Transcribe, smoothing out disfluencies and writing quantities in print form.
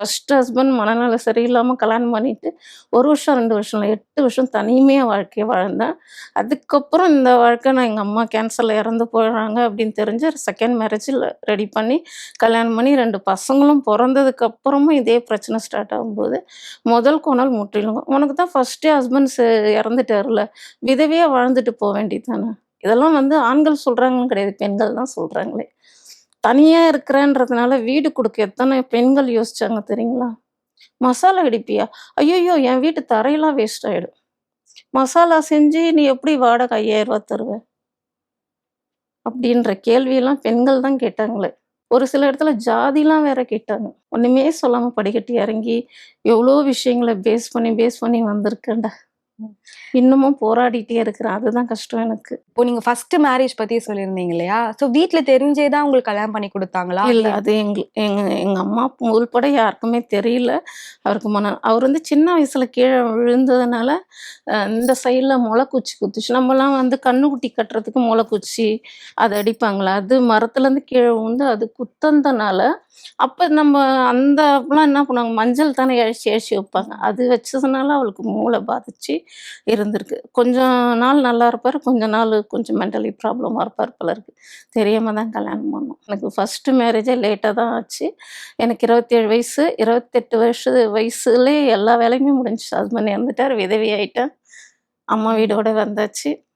First husband மனநல சரியில்லாம கல்யாணம் பண்ணிட்டு 1 வருஷம், 2 வருஷம் இல்ல 8 வருஷம் தனிமையா வாழ்க்கைய வாழ்ந்தேன். அதுக்கப்புறம் இந்த வாழ்க்கை நான் எங்க அம்மா கேன்சர்ல இறந்து போயிடுறாங்க அப்படின்னு தெரிஞ்சு செகண்ட் மேரேஜில ரெடி பண்ணி கல்யாணம் பண்ணி 2 பசங்களும் பொறந்ததுக்கு அப்புறமும் இதே பிரச்சனை ஸ்டார்ட் ஆகும்போது, முதல் கோணல் முற்றிலும் உனக்கு தான் ஃபர்ஸ்ட்டே ஹஸ்பண்ட் இறந்துட்டார்ல, விதவையா வாழ்ந்துட்டு போ வேண்டியது தானே. இதெல்லாம் வந்து ஆண்கள் சொல்றாங்கன்னு கிடையாது, பெண்கள் தான் சொல்றாங்களே. தனியா இருக்கிறேன்றதுனால வீடு குடுக்க எத்தனை பெண்கள் யோசிச்சாங்க தெரியுங்களா? மசாலா இடிப்பியா? ஐய்யய்யோ! என் வீட்டு தரையெல்லாம் வேஸ்ட் ஆயிடும். மசாலா செஞ்சு நீ எப்படி வாடகை ரூ. 5000 தருவ? அப்படின்ற கேள்வியெல்லாம் பெண்கள் தான் கேட்டாங்களே. ஒரு சில இடத்துல ஜாதிலாம் வேற கேட்டாங்க. ஒண்ணுமே சொல்லாம படிக்கட்டு இறங்கி, எவ்வளோ விஷயங்கள பேஸ் பண்ணி வந்திருக்கேன்டா. இன்னமும் போராடிட்டே இருக்கிறேன். அதுதான் கஷ்டம் எனக்கு. இப்போ நீங்க ஃபர்ஸ்ட் மேரேஜ் பத்தி சொல்லியிருந்தீங்க இல்லையா? ஸோ வீட்ல தெரிஞ்சே தான் உங்களுக்கு கல்யாணம் பண்ணி குடுத்தாங்களா? இல்ல. அது எங்க எங்க அம்மா உள்பட யாருக்குமே தெரியல. அவர் வந்து சின்ன வயசுல கீழ விழுந்ததுனால, இந்த சைட்ல மொளக்குச்சி குத்துச்சு. நம்மலாம் வந்து கன்னுக்குட்டி கட்டுறதுக்கு மொளக்குச்சி, அத அடிப்பாங்கல்ல, அது மரத்துலேருந்து கீழ விழுந்து அது குத்தந்தனால, அப்ப நம்ம அந்த அப்பலாம் என்ன பண்ணுவாங்க, மஞ்சள் தானே இழச்சி இழச்சி வைப்பாங்க. அது வச்சதுனால அவளுக்கு மூளை பாதிச்சு இருந்திருக்கு. கொஞ்சம் நாள் நல்லா இருப்பாரு, கொஞ்ச நாள் கொஞ்சம் மென்டலி ப்ராப்ளமா இருப்பார் போல இருக்கு. தெரியாம தான் கல்யாணம் பண்ணோம். எனக்கு ஃபர்ஸ்ட்டு மேரேஜே லேட்டா தான் ஆச்சு. எனக்கு 27 வயசு. 28 வயசுலயே எல்லா வேலையுமே முடிஞ்சுச்சு. ஹஸ்பண்ட் இறந்துட்டார், விதவை ஆயிட்டேன். அம்மா வீடோட வந்தாச்சு.